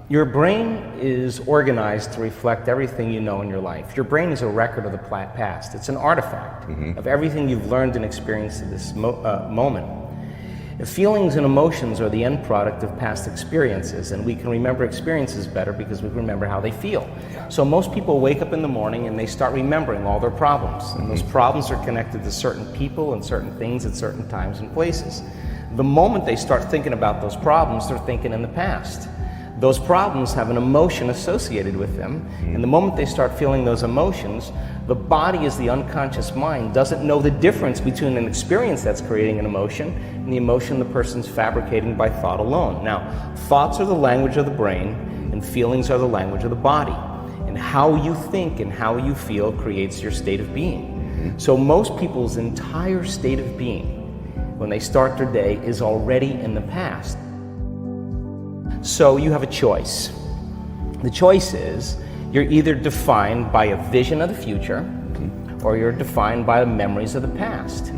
Your brain is organized to reflect everything you know in your life. Your brain is a record of the past. It's an artifact of everything you've learned and experienced at this moment. Feelings and emotions are the end product of past experiences, and we can remember experiences better because we remember how they feel. So most people wake up in the morning and they start remembering all their problems, and those problems are connected to certain people and certain things at certain times and places. The moment they start thinking about those problems, they're thinking in the past. Those problems have an emotion associated with them, and the moment they start feeling those emotions, the body, as the unconscious mind, doesn't know the difference between an experience that's creating an emotion and the emotion the person's fabricating by thought alone. Now, thoughts are the language of the brain, and feelings are the language of the body. And how you think and how you feel creates your state of being. So most people's entire state of being, when they start their day, is already in the past. So you have a choice. The choice is you're either defined by a vision of the future or you're defined by the memories of the past.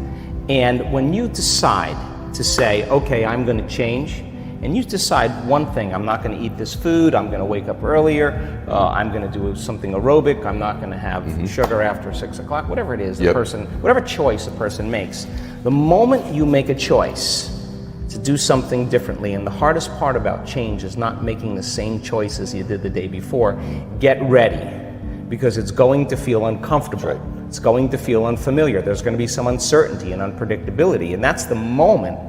And when you decide to say, okay, I'm going to change, and you decide one thing: I'm not going to eat this food, I'm going to wake up earlier, I'm going to do something aerobic, I'm not going to have sugar after 6 o'clock, whatever it is, whatever choice a person makes. The moment you make a choice to do something differently, and the hardest part about change is not making the same choices you did the day before, get ready, because it's going to feel uncomfortable. It's going to feel unfamiliar. There's going to be some uncertainty and unpredictability, and that's the moment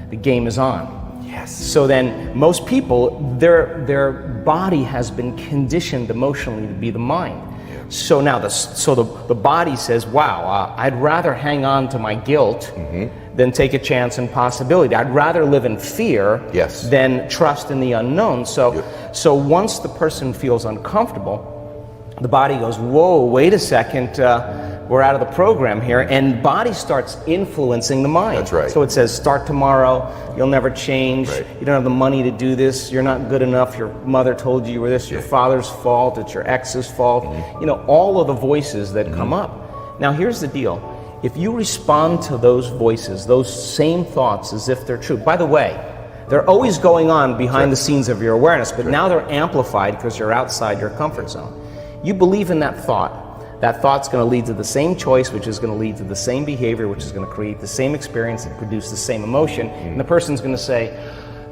the game is on. Yes. So then most people, their body has been conditioned emotionally to be the mind. So now the body says, wow, I'd rather hang on to my guilt than take a chance and possibility. I'd rather live in fear than trust in the unknown. So once the person feels uncomfortable, the body goes, whoa, wait a second, we're out of the program here, and body starts influencing the mind. That's right. So it says, start tomorrow, you'll never change, you don't have the money to do this, you're not good enough, your mother told you were this, your father's fault, it's your ex's fault, you know, all of the voices that come up. Now here's the deal, if you respond to those voices, those same thoughts as if they're true, by the way, they're always going on behind the scenes of your awareness, but now they're amplified because you're outside your comfort zone. You believe in that thought's going to lead to the same choice, which is going to lead to the same behavior, which is going to create the same experience and produce the same emotion, and the person's going to say,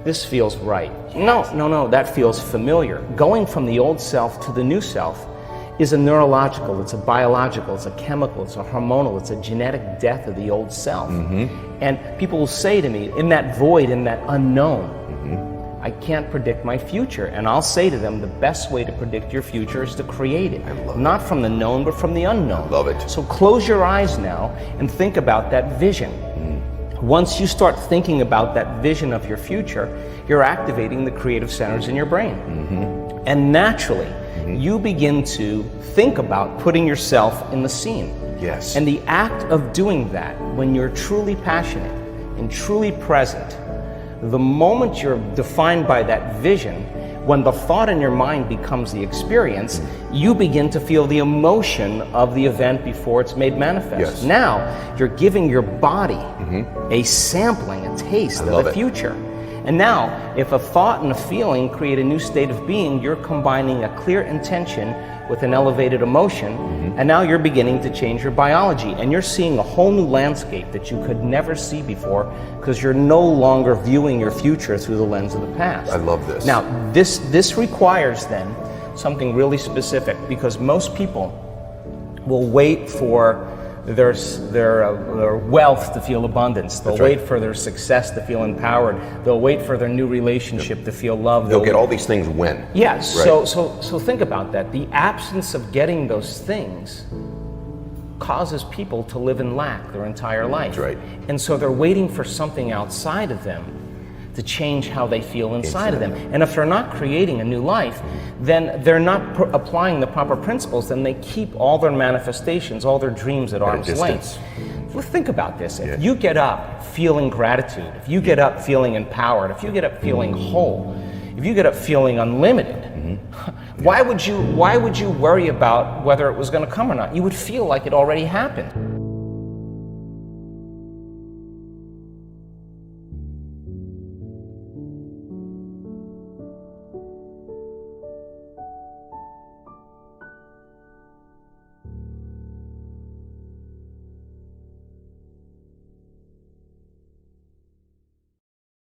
this feels right. No, that feels familiar. Going from the old self to the new self is a neurological, it's a biological, it's a chemical, it's a hormonal, it's a genetic death of the old self. And people will say to me, in that void, in that unknown, I can't predict my future. And I'll say to them, the best way to predict your future is to create it. Not from the known, but from the unknown. I love it. So close your eyes now and think about that vision. Once you start thinking about that vision of your future, you're activating the creative centers in your brain. And naturally, you begin to think about putting yourself in the scene. Yes. And the act of doing that, when you're truly passionate and truly present, the moment you're defined by that vision, when the thought in your mind becomes the experience, you begin to feel the emotion of the event before it's made manifest. Now, you're giving your body a sampling, a taste of the future. And now, if a thought and a feeling create a new state of being, you're combining a clear intention with an elevated emotion, and now you're beginning to change your biology, and you're seeing a whole new landscape that you could never see before, because you're no longer viewing your future through the lens of the past. I love this. Now, this requires then something really specific, because most people will wait for their wealth to feel abundance. They'll wait for their success to feel empowered. They'll wait for their new relationship to feel loved. They'll get all these things when. Yes. So think about that. The absence of getting those things causes people to live in lack their entire life. That's right. And so they're waiting for something outside of them to change how they feel inside of them. And if they're not creating a new life, then they're not applying the proper principles, then they keep all their manifestations, all their dreams at arm's length. Well, think about this. If you get up feeling gratitude, if you get up feeling empowered, if you get up feeling whole, if you get up feeling unlimited, why would you worry about whether it was going to come or not? You would feel like it already happened.